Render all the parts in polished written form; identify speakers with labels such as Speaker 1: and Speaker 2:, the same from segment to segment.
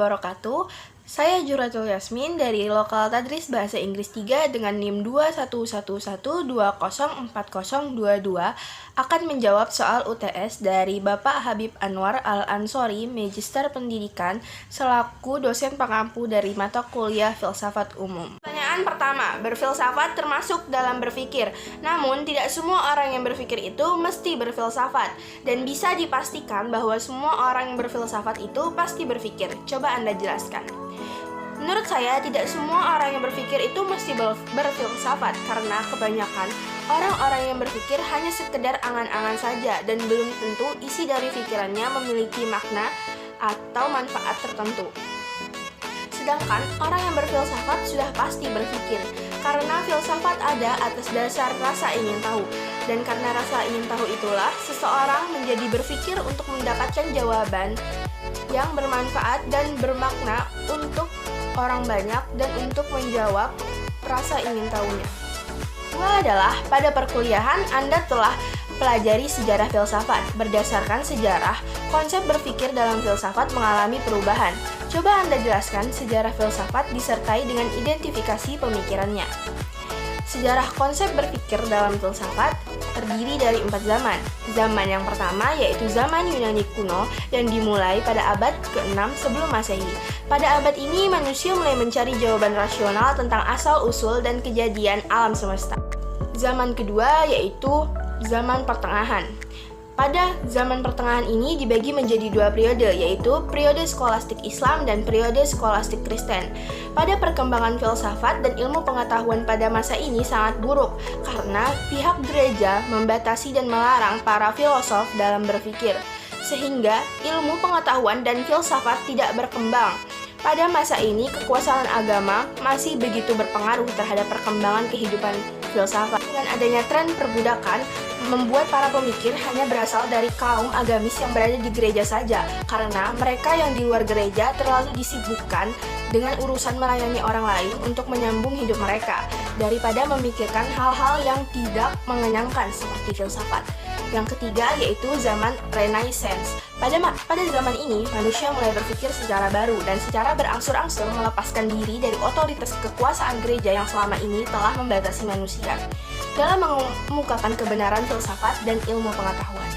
Speaker 1: wabarakatuh. Saya Juratul Yasmin dari Lokal Tadris Bahasa Inggris 3 dengan NIM 2111204022 akan menjawab soal UTS dari Bapak Habib Anwar Al-Ansori, Magister Pendidikan, selaku dosen pengampu dari mata kuliah Filsafat Umum. Pertanyaan pertama, berfilsafat termasuk dalam berpikir. Namun, tidak semua orang yang berpikir itu mesti berfilsafat. Dan bisa dipastikan bahwa semua orang yang berfilsafat itu pasti berpikir. Coba Anda jelaskan. Menurut saya, tidak semua orang yang berpikir itu mesti berfilsafat, karena kebanyakan orang-orang yang berpikir hanya sekedar angan-angan saja dan belum tentu isi dari pikirannya memiliki makna atau manfaat tertentu. Sedangkan orang yang berfilsafat sudah pasti berpikir, karena filsafat ada atas dasar rasa ingin tahu. Dan karena rasa ingin tahu itulah, seseorang menjadi berpikir untuk mendapatkan jawaban yang bermanfaat dan bermakna untuk orang banyak dan untuk menjawab rasa ingin tahunya. Kedua adalah, pada perkuliahan Anda telah pelajari sejarah filsafat. Berdasarkan sejarah, konsep berpikir dalam filsafat mengalami perubahan. Coba Anda jelaskan sejarah filsafat disertai dengan identifikasi pemikirannya. Sejarah konsep berpikir dalam filsafat terdiri dari 4 zaman. Zaman yang pertama yaitu zaman Yunani kuno yang dimulai pada abad ke-6 sebelum Masehi. Pada abad ini manusia mulai mencari jawaban rasional tentang asal-usul dan kejadian alam semesta. Zaman kedua yaitu zaman pertengahan. Pada zaman pertengahan ini dibagi menjadi 2 periode, yaitu periode skolastik Islam dan periode skolastik Kristen. Pada perkembangan filsafat dan ilmu pengetahuan pada masa ini sangat buruk, karena pihak gereja membatasi dan melarang para filosof dalam berpikir, sehingga ilmu pengetahuan dan filsafat tidak berkembang. Pada masa ini, kekuasaan agama masih begitu berpengaruh terhadap perkembangan kehidupan filsafat. Dengan adanya tren perbudakan, membuat para pemikir hanya berasal dari kaum agamis yang berada di gereja saja, karena mereka yang di luar gereja terlalu disibukkan dengan urusan melayani orang lain untuk menyambung hidup mereka, daripada memikirkan hal-hal yang tidak mengenyangkan seperti filsafat. Yang ketiga yaitu zaman Renaissance. Pada zaman ini, manusia mulai berpikir secara baru dan secara berangsur-angsur melepaskan diri dari otoritas kekuasaan gereja yang selama ini telah membatasi manusia dalam mengemukakan kebenaran filsafat dan ilmu pengetahuan.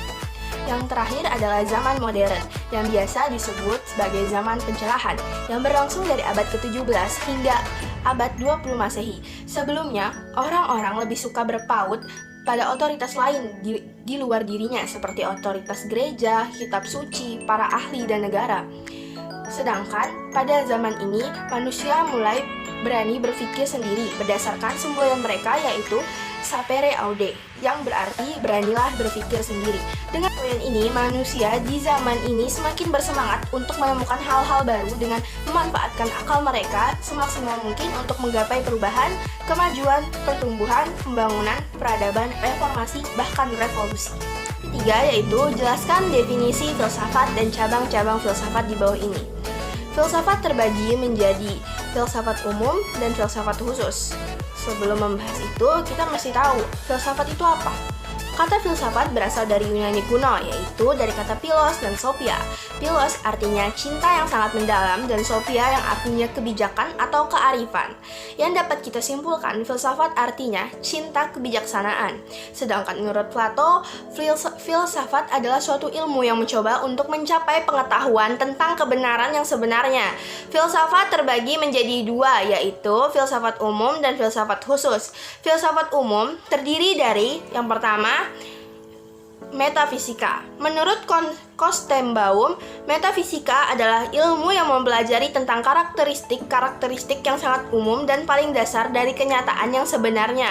Speaker 1: Yang terakhir adalah zaman modern, yang biasa disebut sebagai zaman pencerahan, yang berlangsung dari abad ke-17 hingga abad 20 Masehi. Sebelumnya, orang-orang lebih suka berpaut pada otoritas lain di luar dirinya, seperti otoritas gereja, kitab suci, para ahli, dan negara. Sedangkan pada zaman ini, manusia mulai berani berpikir sendiri berdasarkan semboyan mereka, yaitu sapere aude, yang berarti beranilah berpikir sendiri. Dengan semboyan ini, manusia di zaman ini semakin bersemangat untuk menemukan hal-hal baru dengan memanfaatkan akal mereka semaksimal mungkin untuk menggapai perubahan, kemajuan, pertumbuhan, pembangunan, peradaban, reformasi, bahkan revolusi. Ketiga yaitu jelaskan definisi filsafat dan cabang-cabang filsafat di bawah ini. Filsafat terbagi menjadi filsafat umum dan filsafat khusus. Sebelum membahas itu, kita mesti tahu filsafat itu apa. Kata filsafat berasal dari Yunani kuno, yaitu dari kata philos dan sophia. Philos artinya cinta yang sangat mendalam dan sophia yang artinya kebijakan atau kearifan. Yang dapat kita simpulkan, filsafat artinya cinta kebijaksanaan. Sedangkan menurut Plato, filsafat adalah suatu ilmu yang mencoba untuk mencapai pengetahuan tentang kebenaran yang sebenarnya. Filsafat terbagi menjadi 2, yaitu filsafat umum dan filsafat khusus. Filsafat umum terdiri dari yang pertama, metafisika. Menurut Kostenbaum, metafisika adalah ilmu yang mempelajari tentang karakteristik yang sangat umum dan paling dasar dari kenyataan yang sebenarnya.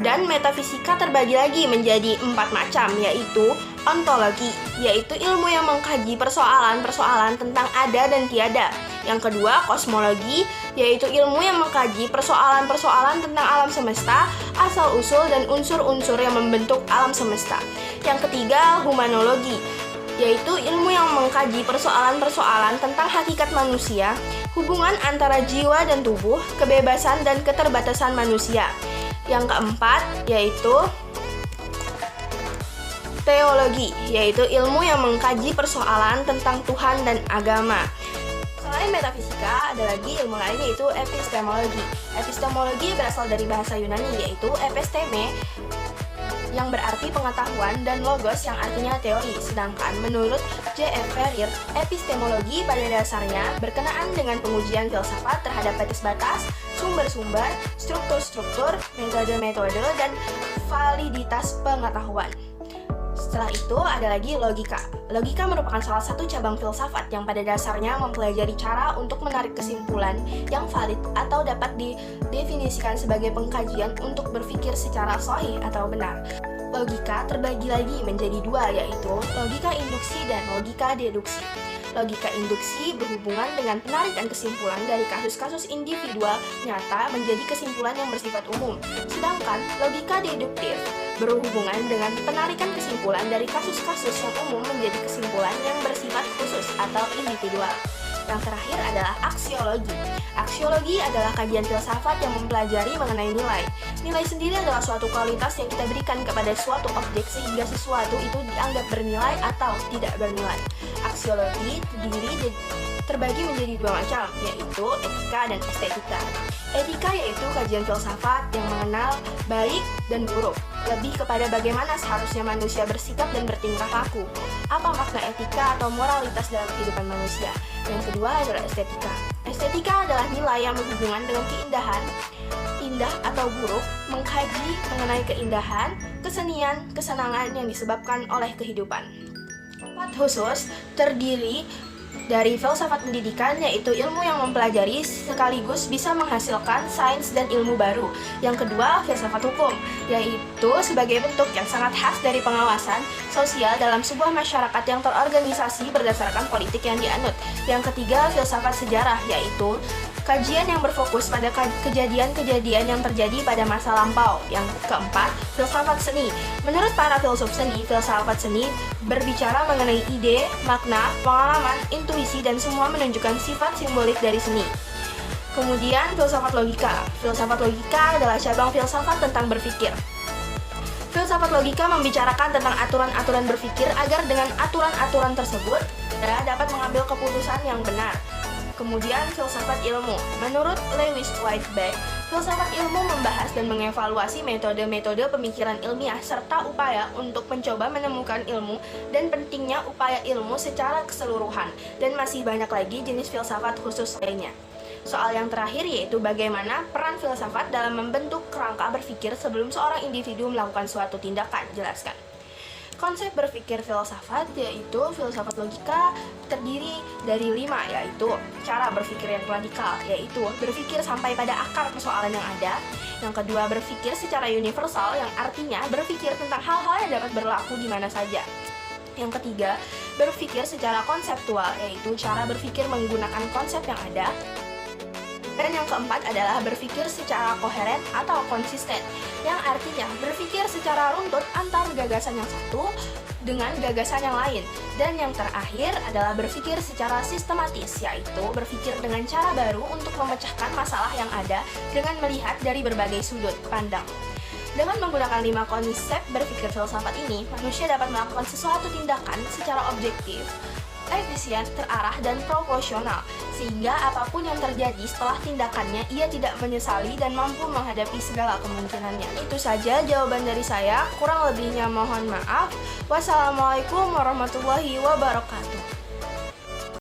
Speaker 1: Dan metafisika terbagi lagi menjadi 4 macam, yaitu ontologi, yaitu ilmu yang mengkaji persoalan-persoalan tentang ada dan tiada. Yang kedua, kosmologi, yaitu ilmu yang mengkaji persoalan-persoalan tentang alam semesta, asal-usul dan unsur-unsur yang membentuk alam semesta. Yang ketiga, humanologi, yaitu ilmu yang mengkaji persoalan-persoalan tentang hakikat manusia, hubungan antara jiwa dan tubuh, kebebasan dan keterbatasan manusia. Yang keempat, yaitu teologi, yaitu ilmu yang mengkaji persoalan tentang Tuhan dan agama. Selain metafisika, ada lagi ilmu lain yaitu epistemologi. Epistemologi berasal dari bahasa Yunani yaitu episteme, yang berarti pengetahuan, dan logos yang artinya teori. Sedangkan menurut J.F. Ferrier, epistemologi pada dasarnya berkenaan dengan pengujian filsafat terhadap batas-batas, sumber-sumber, struktur-struktur, metode-metode, dan validitas pengetahuan. Setelah itu ada lagi logika. Logika merupakan salah satu cabang filsafat yang pada dasarnya mempelajari cara untuk menarik kesimpulan yang valid atau dapat didefinisikan sebagai pengkajian untuk berpikir secara sahih atau benar. Logika terbagi lagi menjadi dua, yaitu logika induksi dan logika deduksi. Logika induksi berhubungan dengan penarikan kesimpulan dari kasus-kasus individual nyata menjadi kesimpulan yang bersifat umum. Sedangkan logika deduktif berhubungan dengan penarikan kesimpulan dari kasus-kasus yang umum menjadi kesimpulan yang bersifat khusus atau individual. Yang terakhir adalah aksiologi. Aksiologi adalah kajian filsafat yang mempelajari mengenai nilai. Nilai sendiri adalah suatu kualitas yang kita berikan kepada suatu objek sehingga sesuatu itu dianggap bernilai atau tidak bernilai. Aksiologi terbagi menjadi dua macam, yaitu etika dan estetika. Etika yaitu kajian filsafat yang mengenal baik dan buruk, lebih kepada bagaimana seharusnya manusia bersikap dan bertingkah laku. Apa makna etika atau moralitas dalam kehidupan manusia? Yang kedua adalah estetika. Estetika adalah nilai yang berhubungan dengan keindahan, indah atau buruk, mengkaji mengenai keindahan, kesenian, kesenangan yang disebabkan oleh kehidupan. Empat khusus terdiri dari filsafat pendidikan, yaitu ilmu yang mempelajari sekaligus bisa menghasilkan sains dan ilmu baru. Yang kedua, filsafat hukum, yaitu sebagai bentuk yang sangat khas dari pengawasan sosial dalam sebuah masyarakat yang terorganisasi berdasarkan politik yang dianut. Yang ketiga, filsafat sejarah, yaitu kajian yang berfokus pada kejadian-kejadian yang terjadi pada masa lampau. Yang keempat, filsafat seni. Menurut para filsuf seni, filsafat seni berbicara mengenai ide, makna, pengalaman, intuisi, dan semua menunjukkan sifat simbolik dari seni. Kemudian, filsafat logika. Filsafat logika adalah cabang filsafat tentang berpikir. Filsafat logika membicarakan tentang aturan-aturan berpikir agar dengan aturan-aturan tersebut kita dapat mengambil keputusan yang benar. Kemudian, filsafat ilmu. Menurut Lewis Whitebeck, filsafat ilmu membahas dan mengevaluasi metode-metode pemikiran ilmiah serta upaya untuk mencoba menemukan ilmu dan pentingnya upaya ilmu secara keseluruhan. Dan masih banyak lagi jenis filsafat khusus lainnya. Soal yang terakhir yaitu bagaimana peran filsafat dalam membentuk kerangka berpikir sebelum seorang individu melakukan suatu tindakan. Jelaskan. Konsep berpikir filsafat yaitu filsafat logika terdiri dari 5, yaitu cara berpikir yang radikal, yaitu berpikir sampai pada akar persoalan yang ada. Yang kedua, berpikir secara universal, yang artinya berpikir tentang hal-hal yang dapat berlaku di mana saja. Yang ketiga, berpikir secara konseptual, yaitu cara berpikir menggunakan konsep yang ada. Dan yang keempat adalah berpikir secara koheren atau konsisten, yang artinya berpikir secara runtut antar gagasan yang satu dengan gagasan yang lain. Dan yang terakhir adalah berpikir secara sistematis, yaitu berpikir dengan cara baru untuk memecahkan masalah yang ada dengan melihat dari berbagai sudut pandang. Dengan menggunakan 5 konsep berpikir filsafat ini, manusia dapat melakukan sesuatu tindakan secara objektif, efisien, terarah, dan proporsional, sehingga apapun yang terjadi setelah tindakannya ia tidak menyesali dan mampu menghadapi segala kemungkinannya. Itu saja jawaban dari saya, kurang lebihnya mohon maaf. Wassalamualaikum warahmatullahi wabarakatuh.